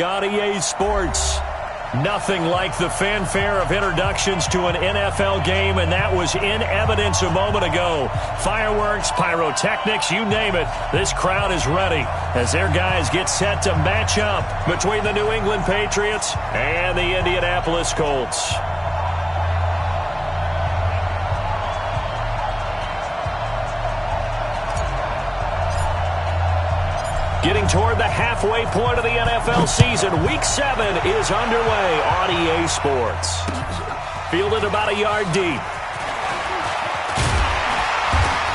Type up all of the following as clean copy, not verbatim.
On EA Sports, nothing like the fanfare of introductions to an NFL game, and that was in evidence a moment ago. Fireworks, pyrotechnics, you name it, this crowd is ready as their guys get set to match up between the New England Patriots and the Indianapolis Colts. Getting toward the halfway point of the NFL season, Week 7 is underway on EA Sports. Fielded about a yard deep.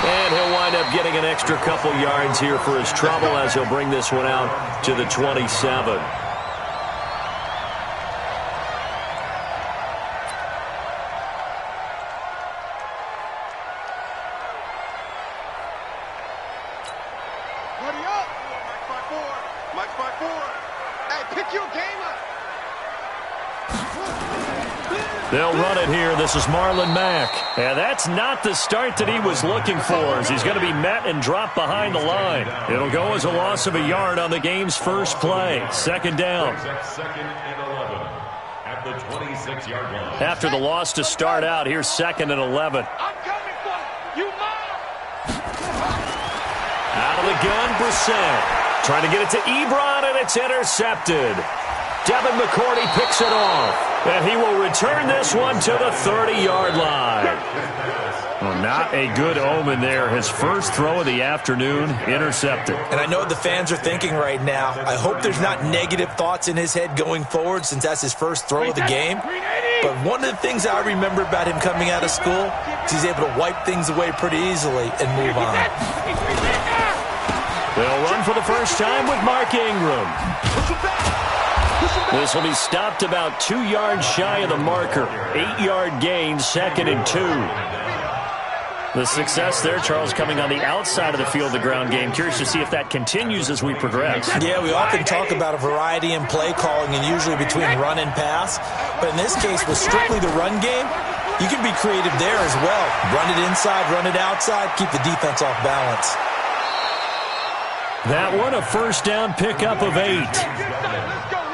And he'll wind up getting an extra couple yards here for his trouble as he'll bring this one out to the 27. They'll run it here. This is Marlon Mack. And that's not the start that he was looking for, as he's going to be met and dropped behind the line. It'll go as a loss of a yard on the game's first play. Second down. Second and 11 at the 26-yard line. After the loss to start out, here's second and 11. I'm coming for you, Out of the gun, Brissett. Trying to get it to Ebron, and it's intercepted. Devin McCourty picks it off. And he will return this one to the 30-yard line. Well, not a good omen there. His first throw of the afternoon, intercepted. And I know what the fans are thinking right now. I hope there's not negative thoughts in his head going forward since that's his first throw of the game. But one of the things I remember about him coming out of school is he's able to wipe things away pretty easily and move on. They'll run for the first time with Mark Ingram. This will be stopped about 2 yards shy of the marker. 8-yard gain, second and 2. The success there, Charles, coming on the outside of the field, the ground game. Curious to see if that continues as we progress. Yeah, we often talk about a variety in play calling and usually between run and pass. But in this case, with strictly the run game, you can be creative there as well. Run it inside, run it outside, keep the defense off balance. That one, a first down pickup of 8.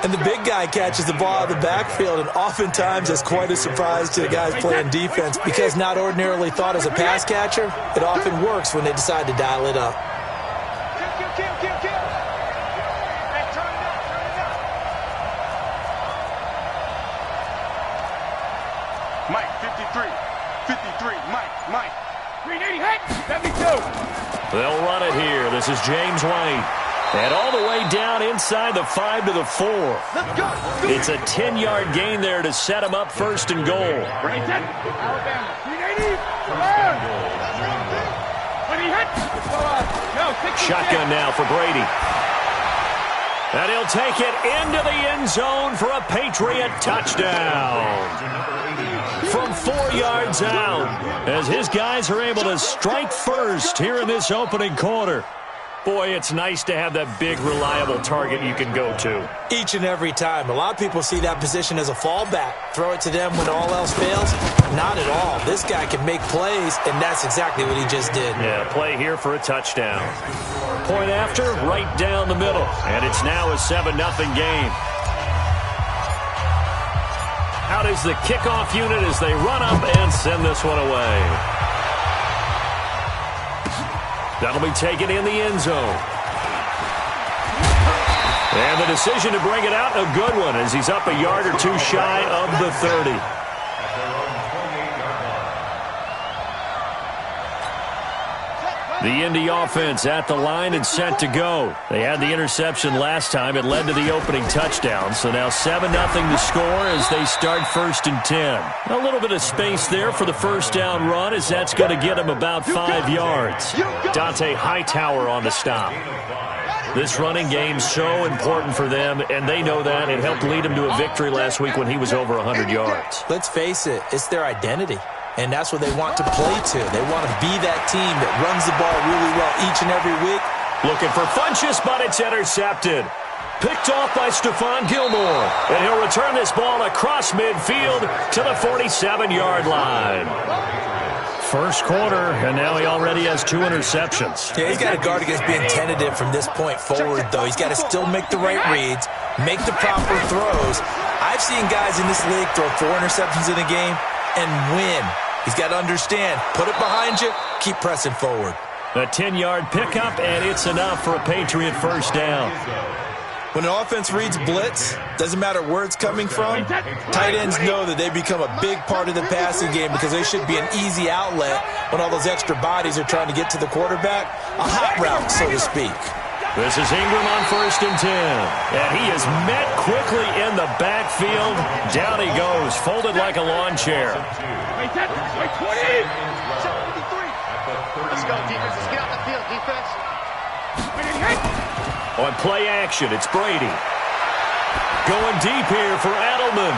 And the big guy catches the ball out of the backfield, and oftentimes that's quite a surprise to the guys playing defense because not ordinarily thought as a pass catcher, it often works when they decide to dial it up. Mike, 53, Mike. 380, hey, let me go. They'll run it here. This is James White. And all the way down inside the 5 to the 4. Let's go. It's a 10-yard gain there to set him up first and goal. Alabama, 380. When he hits, shotgun now for Brady. And he'll take it into the end zone for a Patriot touchdown. From 4 yards out, as his guys are able to strike first here in this opening quarter. Boy, it's nice to have that big, reliable target you can go to. Each and every time. A lot of people see that position as a fallback. Throw it to them when all else fails. Not at all. This guy can make plays, and that's exactly what he just did. Yeah, play here for a touchdown. Point after, right down the middle. And it's now a 7-0 game. Out is the kickoff unit as they run up and send this one away. That'll be taken in the end zone. And the decision to bring it out, a good one, as he's up a yard or two shy of the 30. The Indy offense at the line and set to go. They had the interception last time. It led to the opening touchdown. So now 7-0 to score as they start first and 10. A little bit of space there for the first down run, as that's going to get him about 5 yards. Dante Hightower on the stop. This running game's so important for them, and they know that. It helped lead them to a victory last week when he was over 100 yards. Let's face it, it's their identity. And that's what they want to play to. They want to be that team that runs the ball really well each and every week. Looking for Funchess, but it's intercepted. Picked off by Stephon Gilmore. And he'll return this ball across midfield to the 47-yard line. First quarter, and now he already has 2 interceptions. Yeah, he's got to guard against being tentative from this point forward, though. He's got to still make the right reads, make the proper throws. I've seen guys in this league throw 4 interceptions in a game and win. He's got to understand, put it behind you, keep pressing forward. A 10-yard pickup, and it's enough for a Patriot first down. When an offense reads blitz, doesn't matter where it's coming from, tight ends know that they become a big part of the passing game because they should be an easy outlet when all those extra bodies are trying to get to the quarterback. A hot route, so to speak. This is Ingram on 1st and 10. And he is met quickly in the backfield. Down he goes, folded like a lawn chair. Wait, 20! Let's go, defense. Let's get out the field, defense. On play action, it's Brady. Going deep here for Edelman.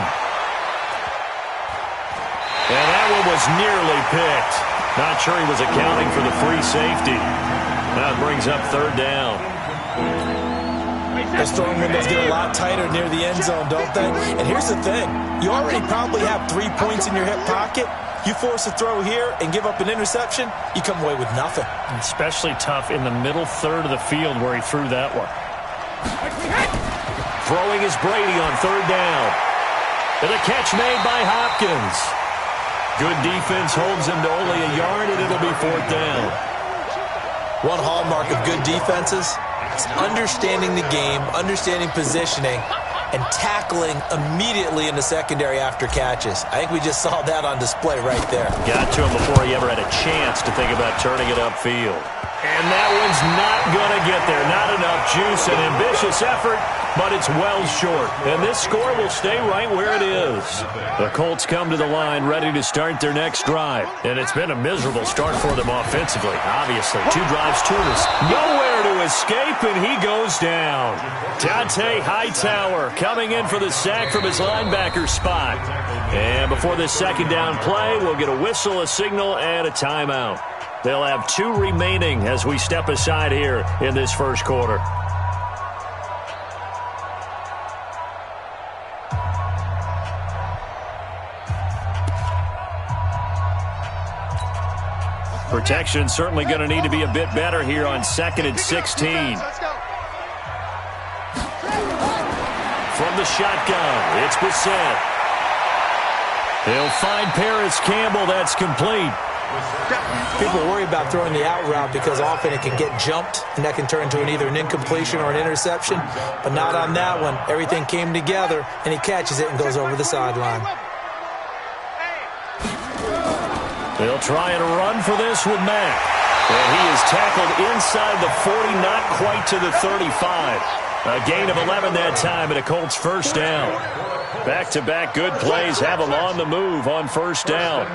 And that one was nearly picked. Not sure he was accounting for the free safety. That brings up 3rd down. Those throwing windows get a lot tighter near the end zone, don't they? And here's the thing. You already probably have 3 points in your hip pocket. You force a throw here and give up an interception, you come away with nothing. Especially tough in the middle third of the field where he threw that one. Throwing is Brady on 3rd down. And a catch made by Hopkins. Good defense holds him to only a yard, and it'll be 4th down. One hallmark of good defenses is understanding the game, understanding positioning, and tackling immediately in the secondary after catches. I think we just saw that on display right there. Got to him before he ever had a chance to think about turning it upfield. And that one's not going to get there. Not enough juice. An ambitious effort, but it's well short. And this score will stay right where it is. The Colts come to the line ready to start their next drive. And it's been a miserable start for them offensively. Obviously, 2 drives, 2 misses. Nowhere to escape, and he goes down. Dante Hightower coming in for the sack from his linebacker spot. And before this 2nd down play, we'll get a whistle, a signal, and a timeout. They'll have 2 remaining as we step aside here in this first quarter. Protection certainly going to need to be a bit better here on 2nd and 16. From the shotgun, it's Brissett. He'll find Paris Campbell. That's complete. People worry about throwing the out route because often it can get jumped, and that can turn into either an incompletion or an interception. But not on that one. Everything came together, and he catches it and goes over the sideline. They'll try and run for this with Mack. And he is tackled inside the 40, not quite to the 35. A gain of 11 that time, and a Colts first down. Back-to-back good plays have them on the move on 1st down.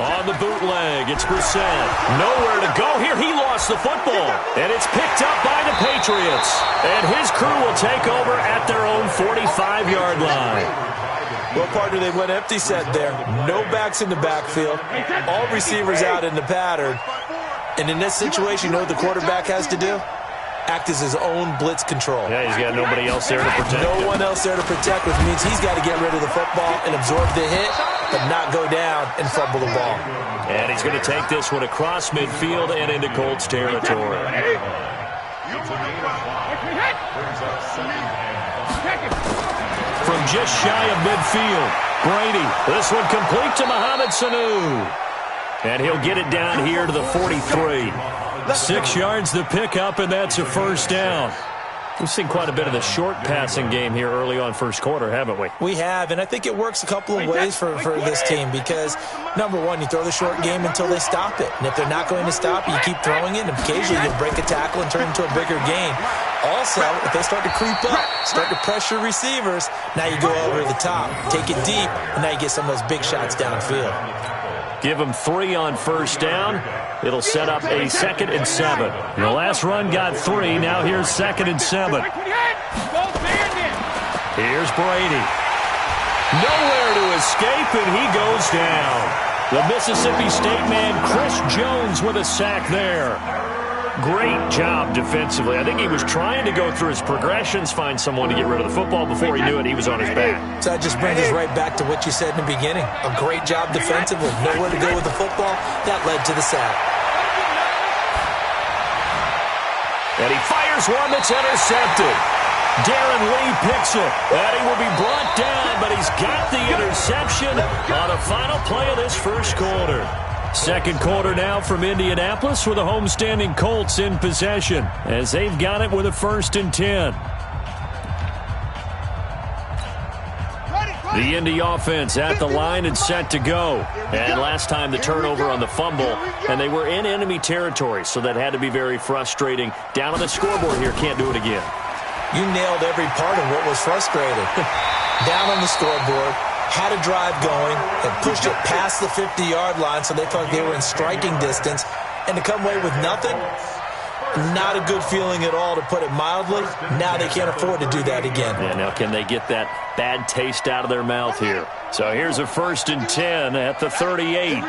On the bootleg, it's Brissett. Nowhere to go here. He lost the football. And it's picked up by the Patriots. And his crew will take over at their own 45-yard line. Well, partner, they went empty set there. No backs in the backfield. All receivers out in the pattern. And in this situation, you know what the quarterback has to do? Act as his own blitz control. Yeah, he's got nobody else there to protect him. No one else there to protect, which means he's got to get rid of the football and absorb the hit, but not go down and fumble the ball. And he's going to take this one across midfield and into Colts territory. From just shy of midfield, Brady. This one complete to Mohamed Sanu. And he'll get it down here to the 43. 6 yards the pickup, and that's a first down. We've seen quite a bit of the short passing game here early on first quarter, haven't we? We have, and I think it works a couple of ways for this team because, number one, you throw the short game until they stop it. And if they're not going to stop it, you keep throwing it, and occasionally you break a tackle and turn it into a bigger gain. Also, if they start to creep up, start to pressure receivers, now you go over the top, take it deep, and now you get some of those big shots downfield. Give them 3 on first down. It'll set up a 2nd and 7. The last run got 3. Now here's 2nd and 7. Here's Brady. Nowhere to escape, and he goes down. The Mississippi State man, Chris Jones, with a sack there. Great job defensively. I think he was trying to go through his progressions, find someone to get rid of the football. Before he knew it, he was on his back. So that just brings us right back to what you said in the beginning. A great job defensively. Nowhere to go with the football. That led to the sack. And he fires one that's intercepted. Darren Lee picks it. And he will be brought down, but he's got the interception on the final play of this first quarter. Second quarter now from Indianapolis with the homestanding Colts in possession as they've got it with a 1st and 10. The Indy offense at the line and set to go. And last time the turnover on the fumble, and they were in enemy territory, so that had to be very frustrating. Down on the scoreboard here, can't do it again. You nailed every part of what was frustrating. Down on the scoreboard, had a drive going, and pushed it past the 50-yard line so they felt like they were in striking distance. And to come away with nothing, not a good feeling at all, to put it mildly. Now they can't afford to do that again. Yeah, now can they get that bad taste out of their mouth here? So here's a 1st and 10 at the 38.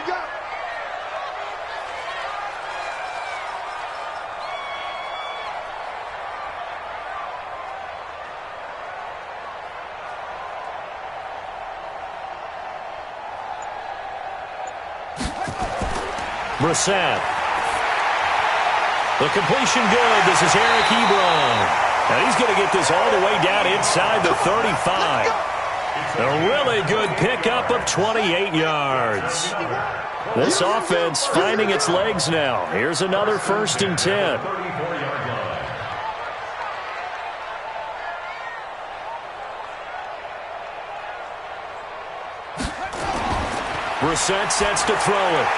Brissett. The completion good. This is Eric Ebron. And he's going to get this all the way down inside the 35. A really good pickup of 28 yards. This offense finding its legs now. Here's another 1st and 10. Brissett sets to throw it.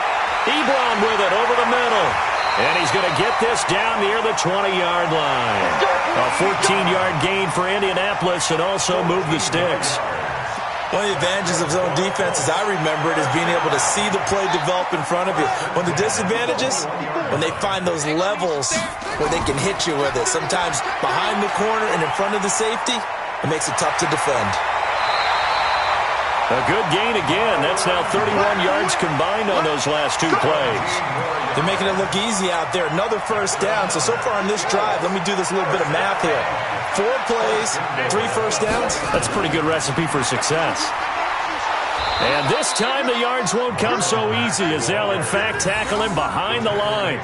Ebron with it over the middle. And he's going to get this down near the 20-yard line. A 14-yard gain for Indianapolis and also move the sticks. One of the advantages of zone defense, as I remember it, is being able to see the play develop in front of you. One of the disadvantages, when they find those levels where they can hit you with it, sometimes behind the corner and in front of the safety, it makes it tough to defend. A good gain again. That's now 31 yards combined on those last 2 plays. They're making it look easy out there. Another 1st down. So far on this drive, let me do this little bit of math here. 4 plays, 3 1st downs. That's a pretty good recipe for success. And this time the yards won't come so easy as they'll, in fact, tackle him behind the line.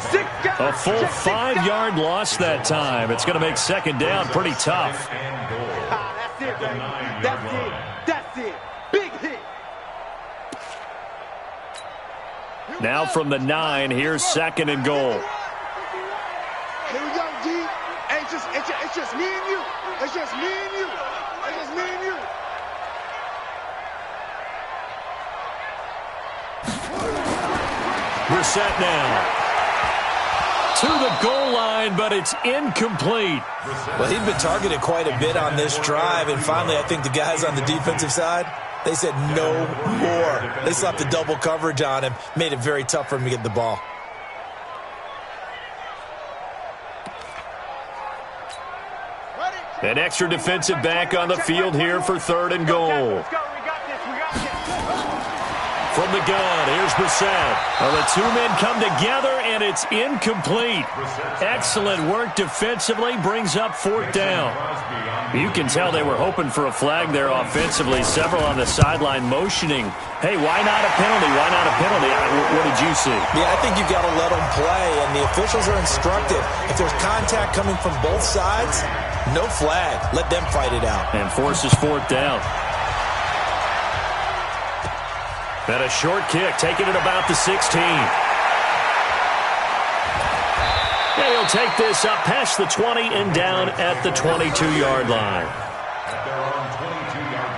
A full 5-yard loss that time. It's going to make 2nd down pretty tough. That's it, baby. That's it. That's it. Big hit. Now from the 9, here's 2nd and goal. Here we go, G. It's just me and you. It's just me and you. It's just me and you. Brissett now. To the goal line, but it's incomplete. Well, he'd been targeted quite a bit on this drive, and finally I think the guys on the defensive side, they said no more. They slapped the double coverage on him, made it very tough for him to get the ball. An extra defensive back on the field here for 3rd and goal. Let's go. We got this. We got this. From the gun, here's Brissett. Well, the 2 men come together, and it's incomplete. Excellent work defensively, brings up 4th down. You can tell they were hoping for a flag there offensively. Several on the sideline motioning, hey, why not a penalty? Why not a penalty? What did you see? Yeah, I think you've got to let them play, and the officials are instructed. If there's contact coming from both sides, no flag. Let them fight it out. And forces 4th down. And a short kick, taking it about the 16. Yeah, he'll take this up past the 20 and down at the 22-yard line. They're on 22-yard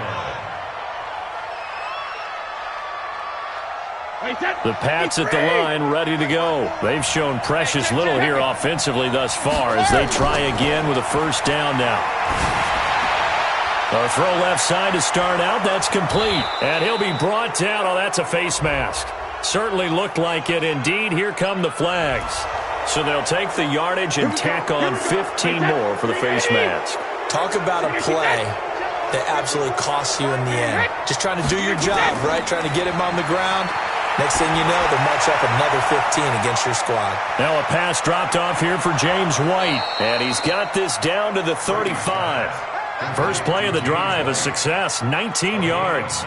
line. The Pats at the line, ready to go. They've shown precious little here offensively thus far as they try again with a 1st down now. A throw left side to start out. That's complete. And he'll be brought down. Oh, that's a face mask. Certainly looked like it. Indeed, here come the flags. So they'll take the yardage and tack on 15 more for the face mask. Talk about a play that absolutely costs you in the end. Just trying to do your job, right? Trying to get him on the ground. Next thing you know, they'll march up another 15 against your squad. Now a pass dropped off here for James White. And he's got this down to the 35. First play of the drive, a success, 19 yards.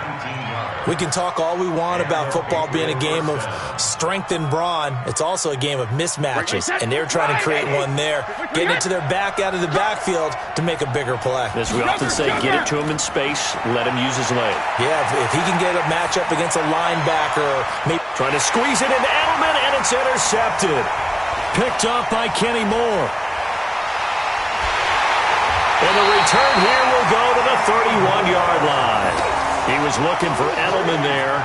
We can talk all we want about football being a game of strength and brawn. It's also a game of mismatches, and they're trying to create one there, getting it to their back out of the backfield to make a bigger play. As we often say, get it to him in space, let him use his leg. Yeah, if he can get a matchup against a linebacker. Maybe trying to squeeze it into Edelman, and it's intercepted. Picked up by Kenny Moore. And the return here will go to the 31-yard line. He was looking for Edelman there.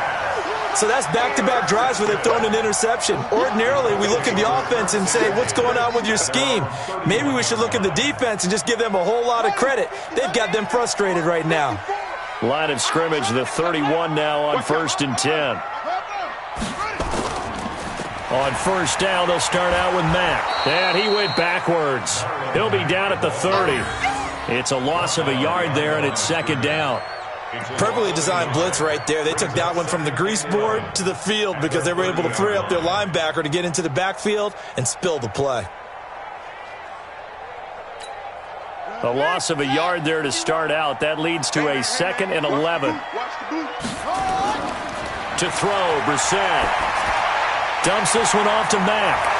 So that's back-to-back drives where they've thrown an interception. Ordinarily, we look at the offense and say, what's going on with your scheme? Maybe we should look at the defense and just give them a whole lot of credit. They've got them frustrated right now. Line of scrimmage, the 31 now on 1st and 10. On first down, they'll start out with Mack. And he went backwards. He'll be down at the 30. It's a loss of a yard there, and it's 2nd down. Perfectly designed blitz right there. They took that one from the grease board to the field because they were able to free up their linebacker to get into the backfield and spill the play. A loss of a yard there to start out. That leads to a 2nd and 11. To throw, Brissett. Dumps this one off to Mack.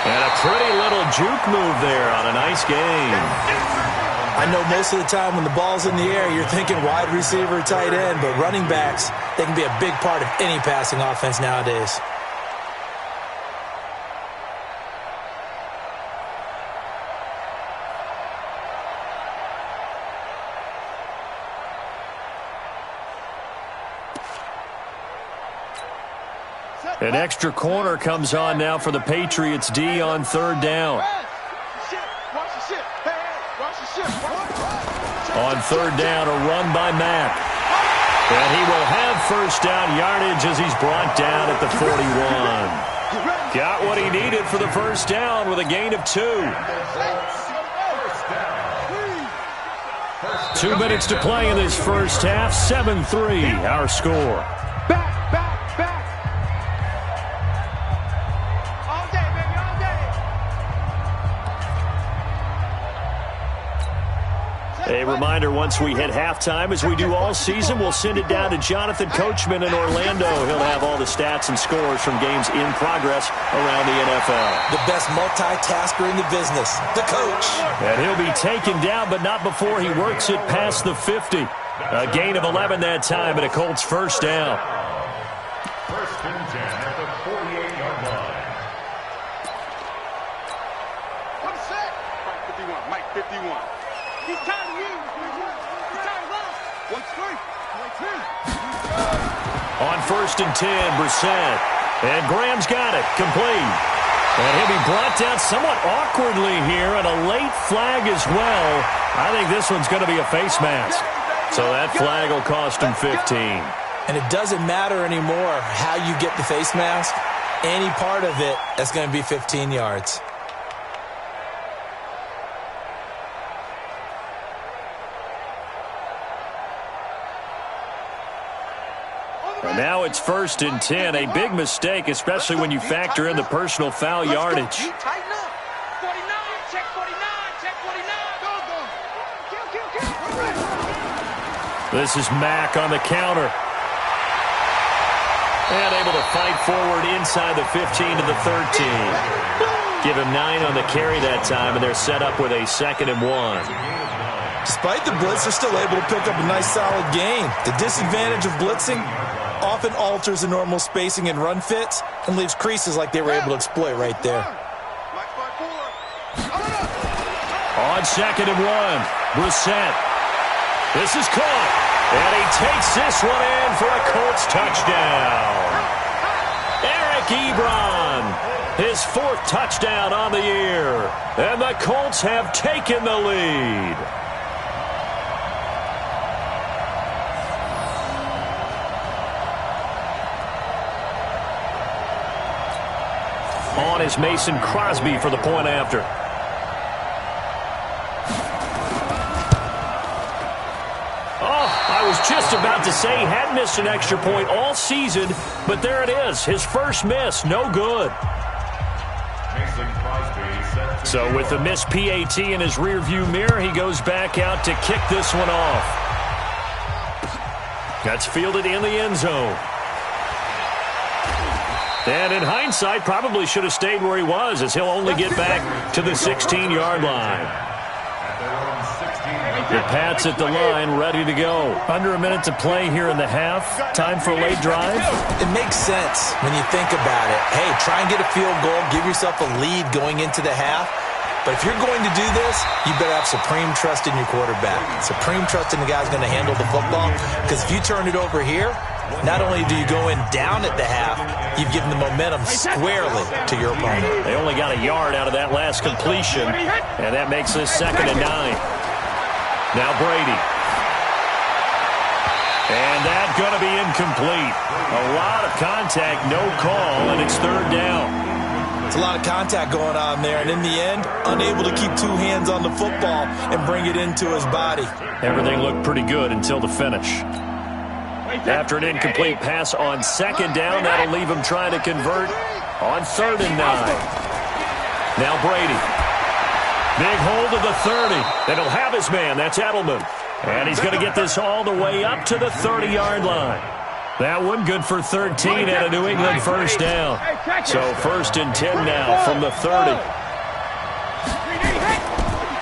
And a pretty little juke move there on a nice game. I know most of the time when the ball's in the air, you're thinking wide receiver, tight end, but running backs, they can be a big part of any passing offense nowadays. An extra corner comes on now for the Patriots D on 3rd down. On 3rd down, a run by Mack. And he will have first down yardage as he's brought down at the 41. Got what he needed for the first down with a gain of 2. 2 minutes to play in this first half. 7-3, our score. A reminder, once we hit halftime, as we do all season, we'll send it down to Jonathan Coachman in Orlando. He'll have all the stats and scores from games in progress around the NFL. The best multitasker in the business, the coach. And he'll be taken down, but not before he works it past the 50. A gain of 11 that time, and a Colts first down. 1st and 10 at the 48-yard line. What is that? Mike 51. He's tired of you. He's tired of us. 1-3. On 1st and 10, Brissett. And Graham's got it. Complete. And he'll be brought down somewhat awkwardly here, and a late flag as well. I think this one's going to be a face mask. So that flag will cost him 15. And it doesn't matter anymore how you get the face mask. Any part of it, that's going to be 15 yards. And now it's 1st and 10. A big mistake, especially when you factor in the personal foul yardage. Tighten up. 49, check 49, check 49. Go. This is Mack on the counter. And able to fight forward inside the 15 to the 13. Give him 9 on the carry that time, and they're set up with a 2nd and 1. Despite the blitz, they're still able to pick up a nice solid gain. The disadvantage of blitzing often alters the normal spacing and run fits and leaves creases like they were able to exploit right there. On 2nd and 1, Brissett. This is caught, and he takes this one in for a Colts touchdown. Eric Ebron, his 4th touchdown on the year, and the Colts have taken the lead. On is Mason Crosby for the point after. Oh, I was just about to say he hadn't missed an extra point all season, but there it is. His first miss, no good. So with the missed PAT in his rearview mirror, he goes back out to kick this one off. That's fielded in the end zone. And in hindsight, probably should have stayed where he was, as he'll only get back to the 16-yard line. The Pats at the line, ready to go. Under a minute to play here in the half. Time for a late drive. It makes sense when you think about it. Hey, try and get a field goal. Give yourself a lead going into the half. But if you're going to do this, you better have supreme trust in your quarterback. Supreme trust in the guy who's going to handle the football. Because if you turn it over here, not only do you go in down at the half, you've given the momentum squarely to your opponent. They only got a yard out of that last completion, and that makes this 2nd and 9. Now Brady. And that's going to be incomplete. A lot of contact, no call, and it's 3rd down. It's a lot of contact going on there, and in the end, unable to keep 2 hands on the football and bring it into his body. Everything looked pretty good until the finish. After an incomplete pass on 2nd down, that'll leave him trying to convert on 3rd and 9. Now Brady. Big hold of the 30. And he'll have his man. That's Edelman. And he's going to get this all the way up to the 30-yard line. That one good for 13 and a New England first down. So 1st and 10 now from the 30.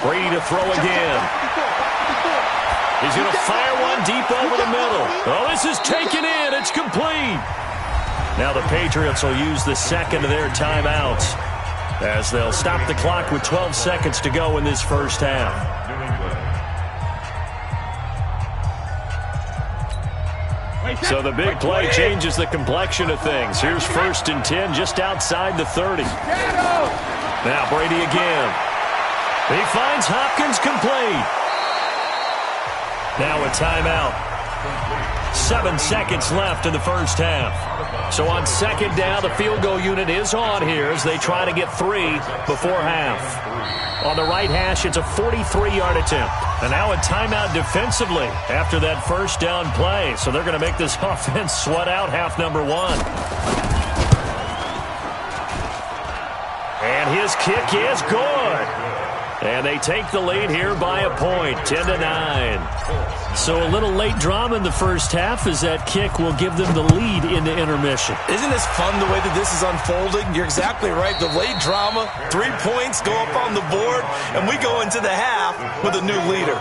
Brady to throw again. He's going to fire one deep over the middle. Oh, this is taken in. It's complete. Now the Patriots will use the 2nd of their timeouts, as they'll stop the clock with 12 seconds to go in this first half. So the big play changes the complexion of things. Here's 1st and 10 just outside the 30. Now Brady again. He finds Hopkins complete. Now a timeout. 7 seconds left in the first half. So on 2nd down, the field goal unit is on here as they try to get 3 before half. On the right hash, it's a 43-yard attempt. And now a timeout defensively after that first down play. So they're going to make this offense sweat out half number 1. And his kick is good. And they take the lead here by a point, 10-9. So a little late drama in the first half as that kick will give them the lead into intermission. Isn't this fun the way that this is unfolding? You're exactly right. The late drama, 3 points go up on the board, and we go into the half with a new leader.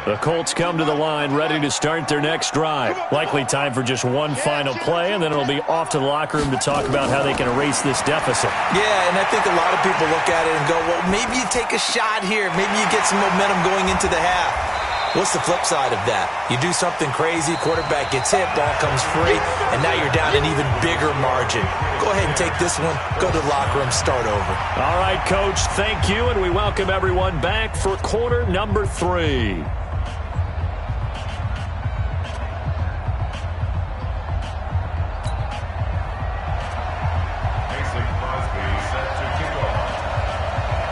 The Colts come to the line ready to start their next drive. Likely time for just one final play, and then it'll be off to the locker room to talk about how they can erase this deficit. Yeah, and I think a lot of people look at it and go, well, maybe you take a shot here. Maybe you get some momentum going into the half. What's the flip side of that? You do something crazy, quarterback gets hit, ball comes free, and now you're down an even bigger margin. Go ahead and take this one, go to the locker room, start over. All right, Coach, thank you, and we welcome everyone back for quarter number 3.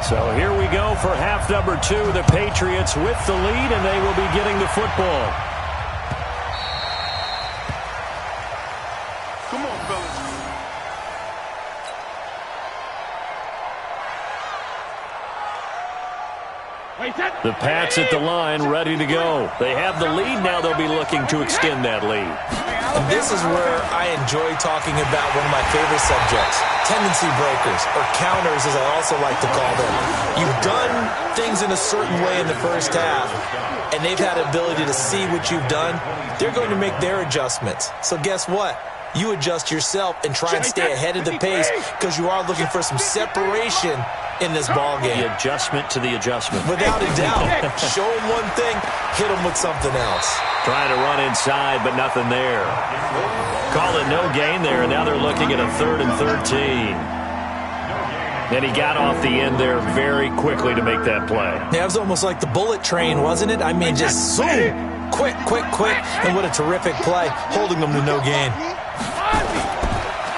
So here we go for half number 2. The Patriots with the lead, and they will be getting the football. Come on, fellas. The Pats at the line, ready to go. They have the lead now. They'll be looking to extend that lead. And this is where I enjoy talking about one of my favorite subjects, tendency breakers, or counters as I also like to call them. You've done things in a certain way in the first half, and they've had the ability to see what you've done. They're going to make their adjustments. So guess what? You adjust yourself and try and stay ahead of the pace because you are looking for some separation in this ball game. The adjustment to the adjustment. Without a doubt. Show them one thing, hit them with something else. Trying to run inside, but nothing there. Call it no gain there, and now they're looking at a 3rd and 13. And he got off the end there very quickly to make that play. Yeah, it was almost like the bullet train, wasn't it? I mean, just zoom. Quick, quick, quick. And what a terrific play, holding them to no gain.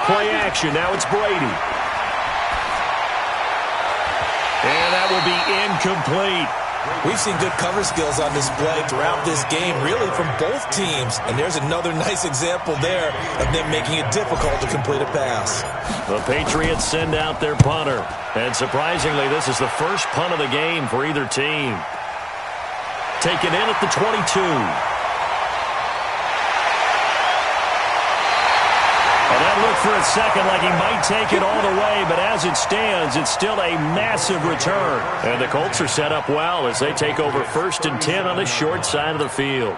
Play action. Now it's Brady. And that will be incomplete. We've seen good cover skills on display throughout this game, really from both teams. And there's another nice example there of them making it difficult to complete a pass. The Patriots send out their punter. And surprisingly, this is the first punt of the game for either team. Taken in at the 22. And that looked for a second like he might take it all the way, but as it stands, it's still a massive return. And the Colts are set up well as they take over 1st and 10 on the short side of the field.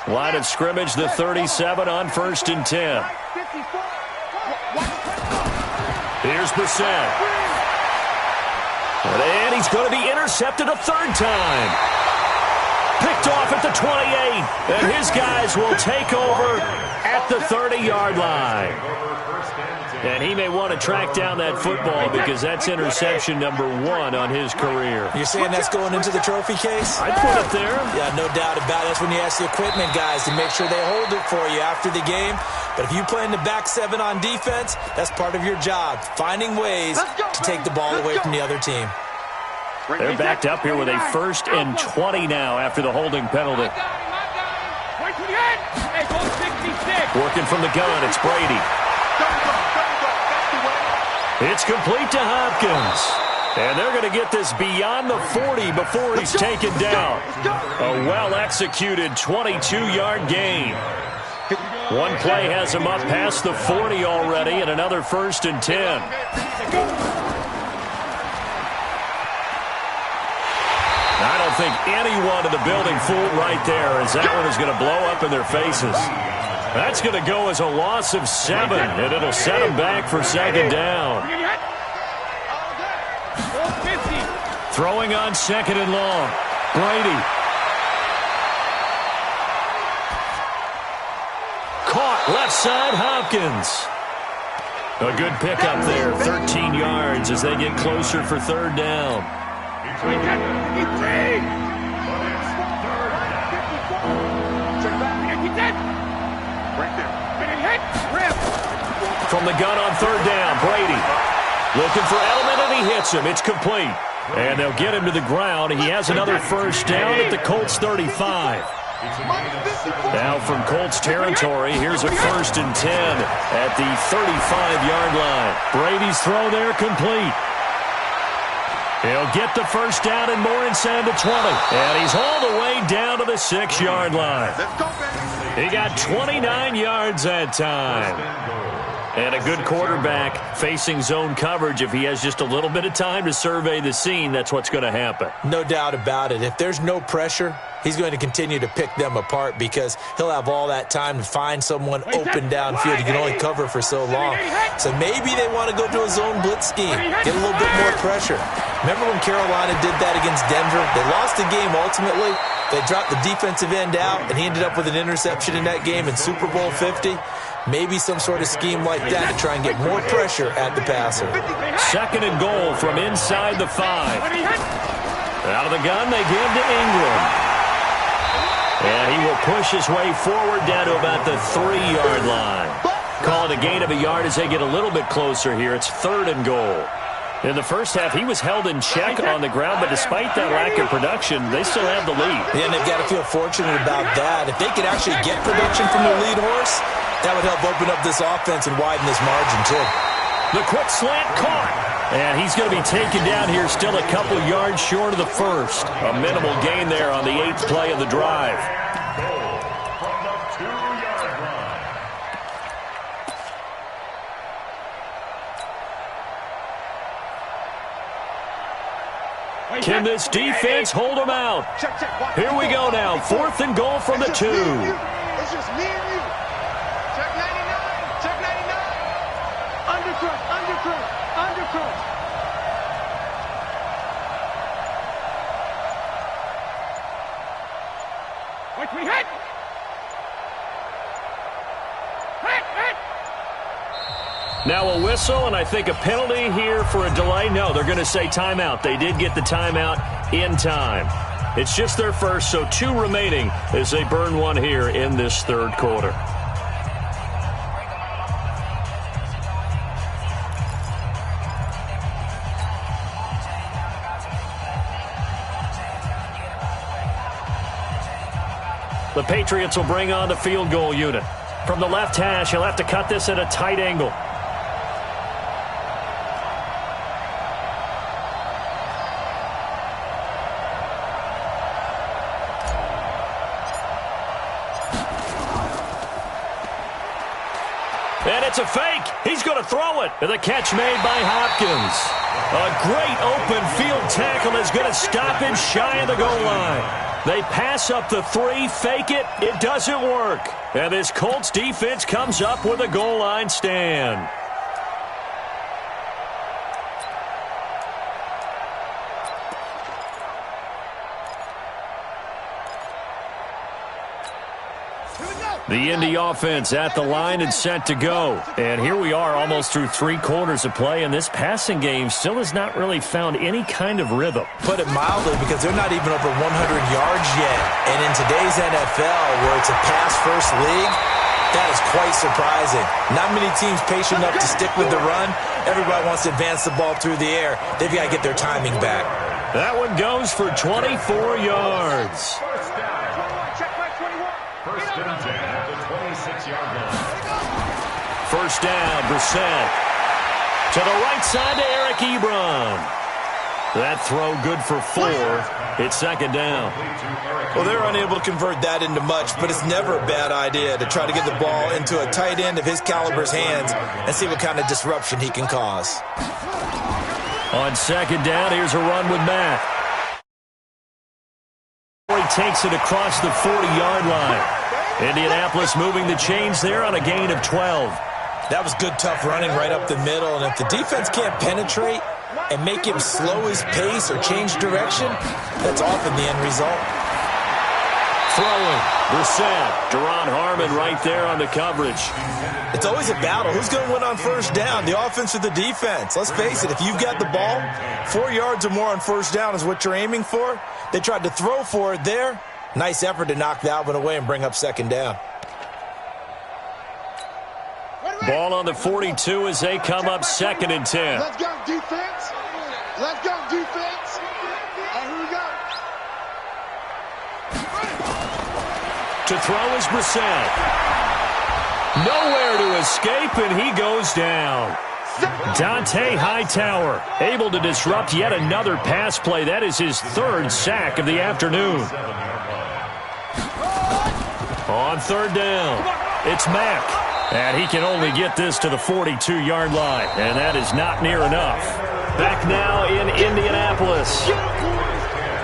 Line of scrimmage, the 37 on 1st and 10. Here's Brissett. And he's going to be intercepted a third time. Picked off at the 28, and his guys will take over at the 30-yard line. And he may want to track down that football because that's interception number 1 on his career. You're saying that's going into the trophy case? I'd put it there. Yeah, no doubt about it. That's when you ask the equipment guys to make sure they hold it for you after the game. But if you play in the back 7 on defense, that's part of your job, finding ways to take the ball away from the other team. They're backed up here with a 1st and 20 now after the holding penalty. Working from the gun, it's Brady. It's complete to Hopkins. And they're going to get this beyond the 40 before he's taken down. A well-executed 22-yard gain. One play has him up past the 40 already, and another 1st and 10. I don't think anyone in the building fooled right there, as that one is going to blow up in their faces. That's going to go as a loss of 7, and it'll set them back for 2nd down. Throwing on 2nd and long. Brady. Caught left side, Hopkins. A good pickup there, 13 yards as they get closer for 3rd down. From the gun on 3rd down, Brady looking for Edelman, and he hits him. It's complete. And they'll get him to the ground. He has another 1st down at the Colts 35. Now from Colts territory, here's a 1st and 10 at the 35-yard line. Brady's throw there complete. He'll get the 1st down and more inside the 20. And he's all the way down to the 6-yard line. He got 29 yards that time. And a good quarterback facing zone coverage. If he has just a little bit of time to survey the scene, that's what's going to happen. No doubt about it. If there's no pressure, he's going to continue to pick them apart because he'll have all that time to find someone open downfield. He can only cover for so long. So maybe they want to go to a zone blitz scheme, get a little bit more pressure. Remember when Carolina did that against Denver? They lost the game ultimately. They dropped the defensive end out, and he ended up with an interception in that game in Super Bowl 50. Maybe some sort of scheme like that to try and get more pressure at the passer. 2nd and goal from inside the 5. Out of the gun, they give to Ingram. And he will push his way forward down to about the 3-yard line. Call it a gain of a yard as they get a little bit closer here. It's 3rd and goal. In the first half, he was held in check on the ground, but despite that lack of production, they still have the lead. Yeah, and they've got to feel fortunate about that. If they could actually get production from their lead horse, that would help open up this offense and widen this margin, too. The quick slant caught. And he's going to be taken down here still a couple yards short of the 1st. A minimal gain there on the 8th play of the drive. Can this defense hold them out? Here we go now. 4th and goal from the 2. It's just me and you. Check 99. Check 99. Undercrush. Undercrush. Undercrush. Wait, we hit. Now a whistle, and I think a penalty here for a delay. No, they're going to say timeout. They did get the timeout in time. It's just their first, so 2 remaining as they burn one here in this 3rd quarter. The Patriots will bring on the field goal unit. From the left hash, he'll have to cut this at a tight angle. And it's a fake. He's going to throw it. And the catch made by Hopkins. A great open field tackle is going to stop him shy of the goal line. They pass up the 3, fake it. It doesn't work. And this Colts defense comes up with a goal line stand. The Indy offense at the line and set to go. And here we are almost through 3 quarters of play, and this passing game still has not really found any kind of rhythm. Put it mildly, because they're not even over 100 yards yet. And in today's NFL, where it's a pass-first league, that is quite surprising. Not many teams patient enough to stick with the run. Everybody wants to advance the ball through the air. They've got to get their timing back. That one goes for 24 yards. First and 10 at the 26-yard line. First down, Brissett. To the right side to Eric Ebron. That throw good for 4. It's second down. Well, they're unable to convert that into much, but it's never a bad idea to try to get the ball into a tight end of his caliber's hands and see what kind of disruption he can cause. On second down, here's a run with Matt. He takes it across the 40-yard line. Indianapolis moving the chains there on a gain of 12. That was good, tough running right up the middle, and if the defense can't penetrate and make him slow his pace or change direction, that's often the end result. Throwing, Brissett, Deron Harmon right there on the coverage. It's always a battle. Who's going to win on first down, the offense or the defense? Let's face it, if you've got the ball, 4 yards or more on first down is what you're aiming for. They tried to throw for it there. Nice effort to knock that one away and bring up second down. Ball on the 42 as they come up second and 10. Let's go, defense. Let's go, defense. Here we go. To throw is Brissett. Nowhere to escape, and he goes down. Dante Hightower able to disrupt yet another pass play. That is his 3rd sack of the afternoon. On third down, it's Mack. And he can only get this to the 42-yard line. And that is not near enough. Back now in Indianapolis.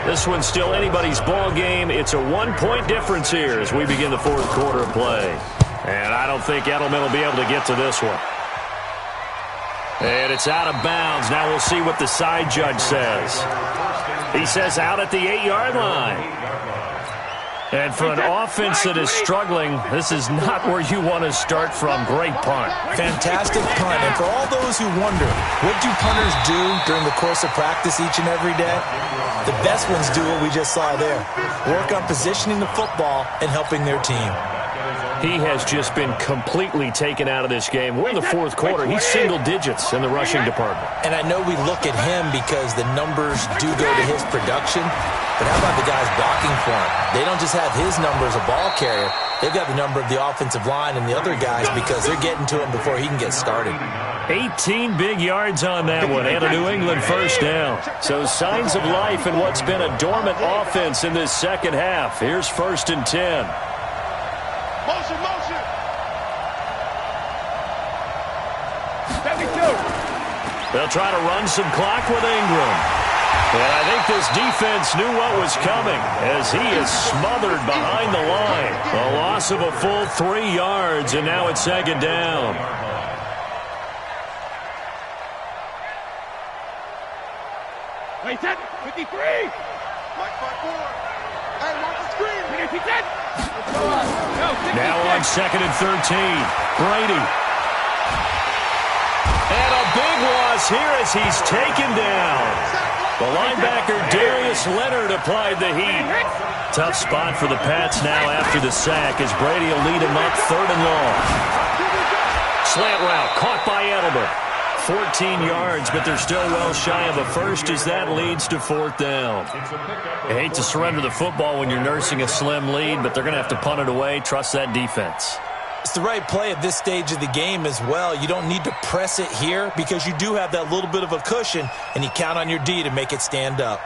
This one's still anybody's ball game. It's a 1-point difference here as we begin the 4th quarter of play. And I don't think Edelman will be able to get to this one. And it's out of bounds. Now we'll see what the side judge says. He says out at the 8-yard line. And for an offense that is struggling, this is not where you want to start from. Great punt. Fantastic punt. And for all those who wonder, what do punters do during the course of practice each and every day? The best ones do what we just saw there. Work on positioning the football and helping their team. He has just been completely taken out of this game. We're in the 4th quarter. He's single digits in the rushing department. And I know we look at him because the numbers do go to his production, but how about the guys blocking for him? They don't just have his number as a ball carrier. They've got the number of the offensive line and the other guys because they're getting to him before he can get started. 18 big yards on that one and a New England first down. So signs of life in what's been a dormant offense in this second half. Here's 1st and 10. Motion, motion. 72. They'll try to run some clock with Ingram. And I think this defense knew what was coming as he is smothered behind the line. A loss of a full 3 yards, and now it's second down. Wait, 10, 53. Mike, 5-4. Hey, watch the screen. 10. Now on second and 13, Brady. And a big loss here as he's taken down. The linebacker Darius Leonard applied the heat. Tough spot for the Pats now after the sack as Brady will lead him up 3rd and long. Slant route caught by Edelman. 14 yards, but they're still well shy of a first as that leads to 4th down. I hate to surrender the football when you're nursing a slim lead, but they're going to have to punt it away. Trust that defense. It's the right play at this stage of the game as well. You don't need to press it here because you do have that little bit of a cushion, and you count on your D to make it stand up.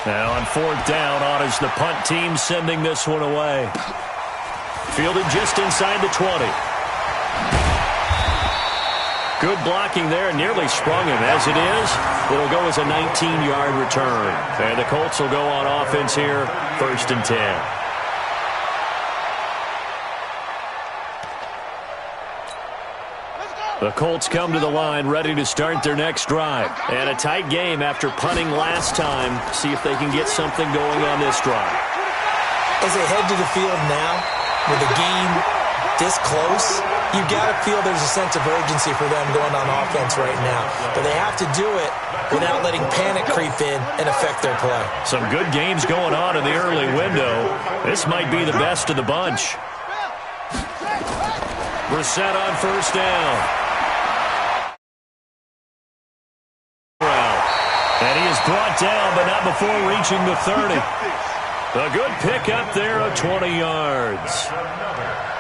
Now on 4th down, Otto's the punt team sending this one away. Fielded just inside the 20. Good blocking there, nearly sprung him. As it is, it'll go as a 19-yard return. And the Colts will go on offense here, 1st and 10. The Colts come to the line ready to start their next drive. And a tight game after punting last time. See if they can get something going on this drive. As they head to the field now, with the game this close, you've got to feel there's a sense of urgency for them going on offense right now. But they have to do it without letting panic creep in and affect their play. Some good games going on in the early window. This might be the best of the bunch. Brissett on 1st down. And he is brought down, but not before reaching the 30. A good pickup there of 20 yards.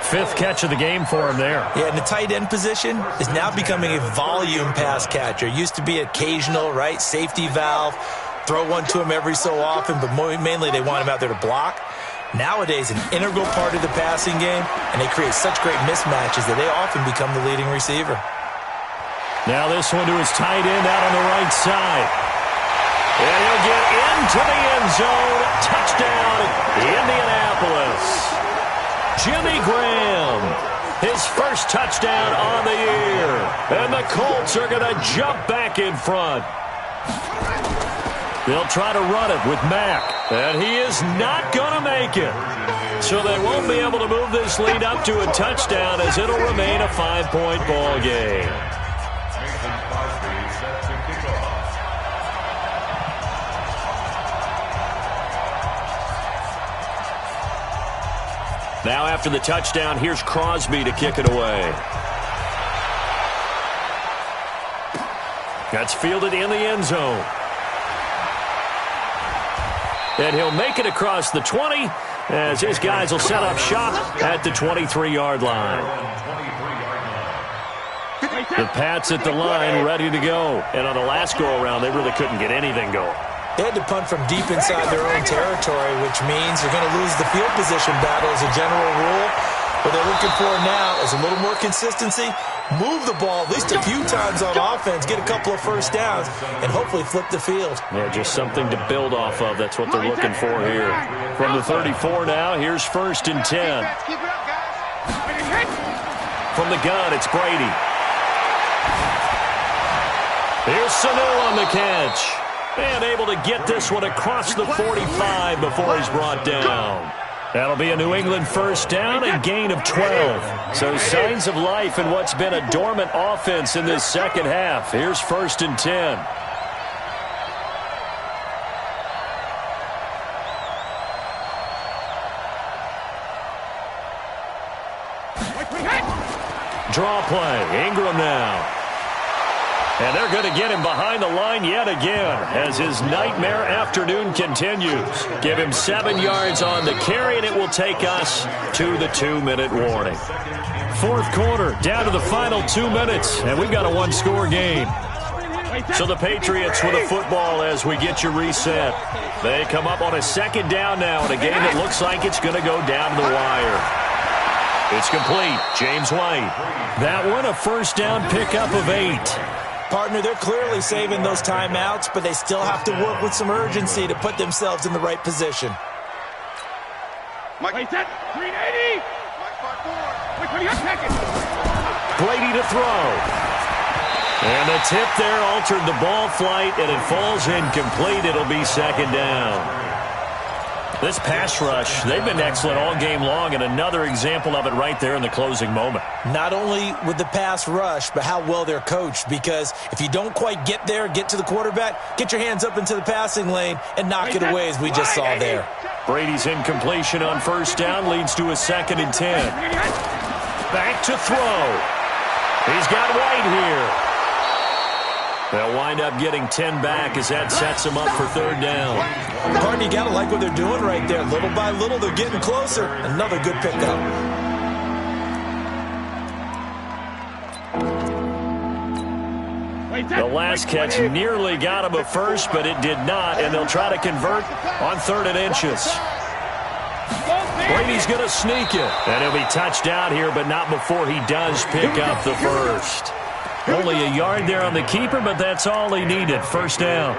5th catch of the game for him there. Yeah, and the tight end position is now becoming a volume pass catcher. Used to be occasional, right, safety valve, throw one to him every so often, but mainly they want him out there to block. Nowadays, an integral part of the passing game, and they create such great mismatches that they often become the leading receiver. Now this one to his tight end out on the right side. And he'll get into the end zone. Touchdown, Indianapolis. Jimmy Graham, his first touchdown on the year. And the Colts are going to jump back in front. They'll try to run it with Mack. And he is not going to make it. So they won't be able to move this lead up to a touchdown as it'll remain a 5-point ball game. Now after the touchdown, here's Crosby to kick it away. That's fielded in the end zone. And he'll make it across the 20 as his guys will set up shop at the 23-yard line. The Pats at the line ready to go. And on the last go-around, they really couldn't get anything going. They had to punt from deep inside their own territory, which means they're going to lose the field position battle as a general rule. What they're looking for now is a little more consistency, move the ball at least a few times on offense, get a couple of first downs, and hopefully flip the field. Yeah, just something to build off of. That's what they're looking for here. From the 34 now, here's 1st and 10. From the gun, it's Brady. Here's Sanu on the catch. And able to get this one across the 45 before he's brought down. That'll be a New England first down and gain of 12. So signs of life in what's been a dormant offense in this second half. Here's 1st and 10. Draw play. Ingram now. And they're going to get him behind the line yet again as his nightmare afternoon continues. Give him 7 yards on the carry, and it will take us to the 2-minute warning. 4th quarter, down to the final 2 minutes, and we've got a 1-score game. So the Patriots with a football as we get you reset. They come up on a 2nd down now in a game that looks like it's going to go down to the wire. It's complete. James White. That one, a first down pickup of 8. Partner, they're clearly saving those timeouts, but they still have to work with some urgency to put themselves in the right position. Mike, set. 380. Brady to throw. And the tip there altered the ball flight, and it falls incomplete. It'll be 2nd down. This pass rush, they've been excellent all game long, and another example of it right there in the closing moment. Not only with the pass rush, but how well they're coached, because if you don't quite get there, get to the quarterback, get your hands up into the passing lane and knock it away as we just saw there. Brady's incompletion on first down leads to a 2nd and 10. Back to throw. He's got White here. They'll wind up getting 10 back as that sets him up for 3rd down. Pardon, you got to like what they're doing right there. Little by little, they're getting closer. Another good pickup. The last catch nearly got him a first, but it did not, and they'll try to convert on 3rd and inches. Brady's going to sneak it, and he'll be touched out here, but not before he does pick up the first. Only a yard there on the keeper, but that's all he needed. 1st down.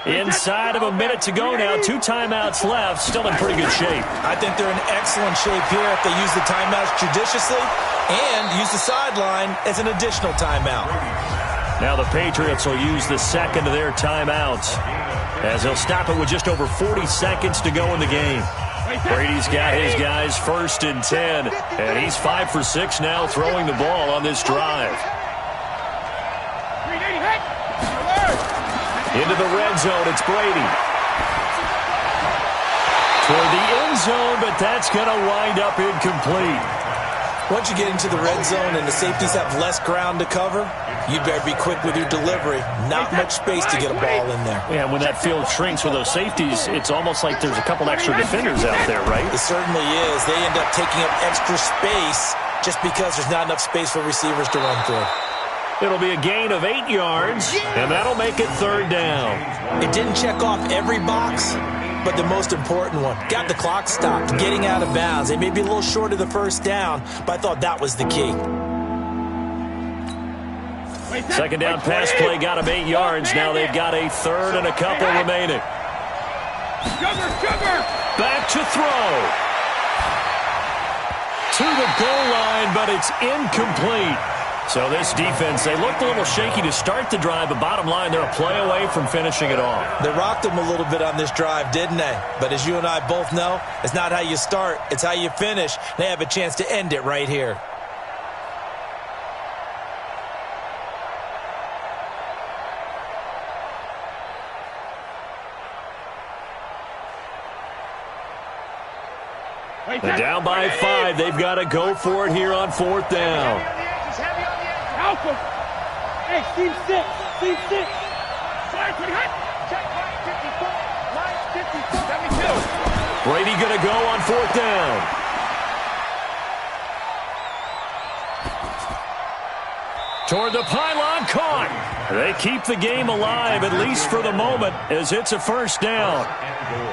Inside of a minute to go now. 2 timeouts left. Still in pretty good shape. I think they're in excellent shape here if they use the timeouts judiciously and use the sideline as an additional timeout. Now the Patriots will use the 2nd of their timeouts as they'll stop it with just over 40 seconds to go in the game. Brady's got his guys 1st and 10, and he's 5 for 6 now throwing the ball on this drive. Into the red zone, it's Brady. Toward the end zone, but that's going to wind up incomplete. Once you get into the red zone and the safeties have less ground to cover, you better be quick with your delivery. Not much space to get a ball in there. Yeah, when that field shrinks with those safeties, it's almost like there's a couple extra defenders out there, right? It certainly is. They end up taking up extra space just because there's not enough space for receivers to run through. It'll be a gain of 8 yards, and that'll make it 3rd down. It didn't check off every box, but the most important one. Got the clock stopped, getting out of bounds. They may be a little short of the 1st down, but I thought that was the key. 2nd down pass play got him 8 yards. Now they've got a 3rd and a couple remaining. Back to throw. To the goal line, but it's incomplete. So this defense, they looked a little shaky to start the drive, but bottom line, they're a play away from finishing it off. They rocked them a little bit on this drive, didn't they? But as you and I both know, it's not how you start, it's how you finish. They have a chance to end it right here. They're down by 5. They've got to go for it here on 4th down. Alpha. Hey, team 6. Team 6. Brady going to go on 4th down. Toward the pylon, caught. They keep the game alive, at least for the moment, as it's a 1st down.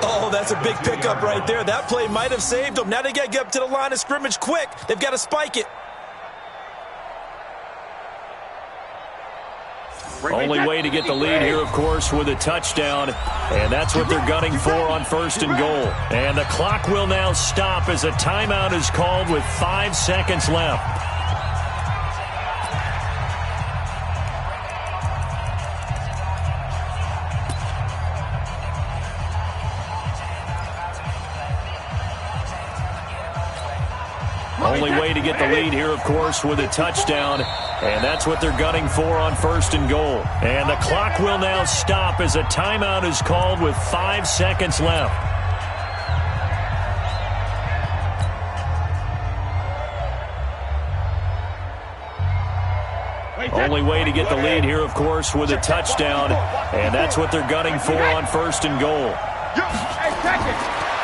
Oh, that's a big pickup right there. That play might have saved them. Now they got to get up to the line of scrimmage quick. They've got to spike it. Only way to get the lead here, of course, with a touchdown, and that's what they're gunning for on 1st and goal. And the clock will now stop as a timeout is called with 5 seconds left. Only way to get the lead here, of course, with a touchdown. And that's what they're gunning for on 1st and goal. And the clock will now stop as a timeout is called with 5 seconds left. Only way to get the lead here, of course, with a touchdown. And that's what they're gunning for on 1st and goal.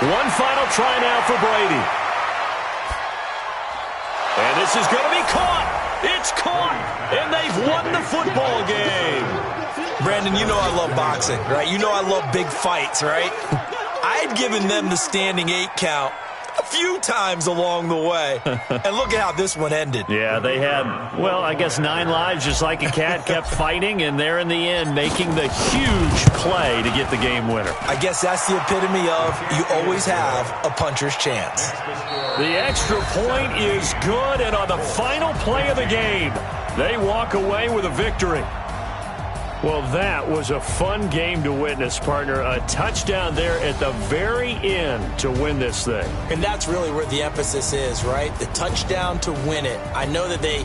One final try now for Brady. And this is going to be caught. It's caught. And they've won the football game. Brandon, you know I love boxing, right? You know I love big fights, right? I'd given them the standing 8 count a few times along the way. And look at how this one ended. Yeah, they had, well, I guess 9 lives, just like a cat, kept fighting, and they're in the end making the huge play to get the game winner. I guess that's the epitome of you always have a puncher's chance. The extra point is good, and on the final play of the game, they walk away with a victory. Well, that was a fun game to witness, partner. A touchdown there at the very end to win this thing. And that's really where the emphasis is, right? The touchdown to win it. I know that they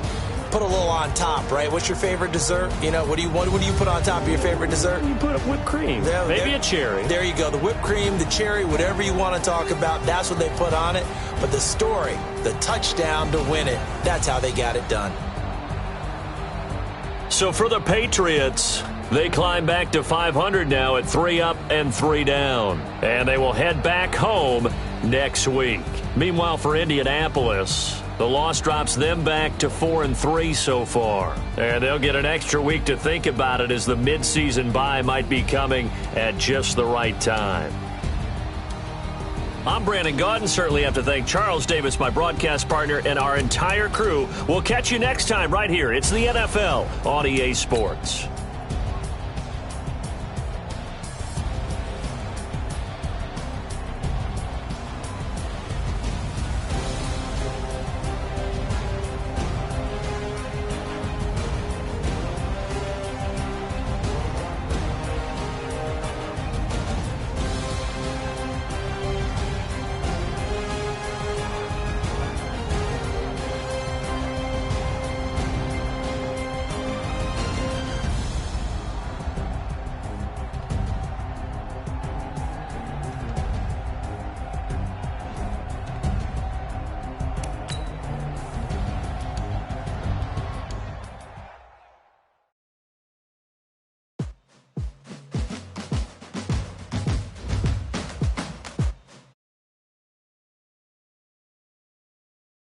put a little on top, right? What's your favorite dessert? You know, what do you put on top of your favorite dessert? You put whipped cream. Maybe a cherry. There you go. The whipped cream, the cherry, whatever you want to talk about, that's what they put on it. But the story, the touchdown to win it, that's how they got it done. So for the Patriots, they climb back to 500 now at 3 up and 3 down. And they will head back home next week. Meanwhile, for Indianapolis, the loss drops them back to 4-3 so far. And they'll get an extra week to think about it, as the midseason bye might be coming at just the right time. I'm Brandon Gaudin. Certainly have to thank Charles Davis, my broadcast partner, and our entire crew. We'll catch you next time right here. It's the NFL on EA Sports.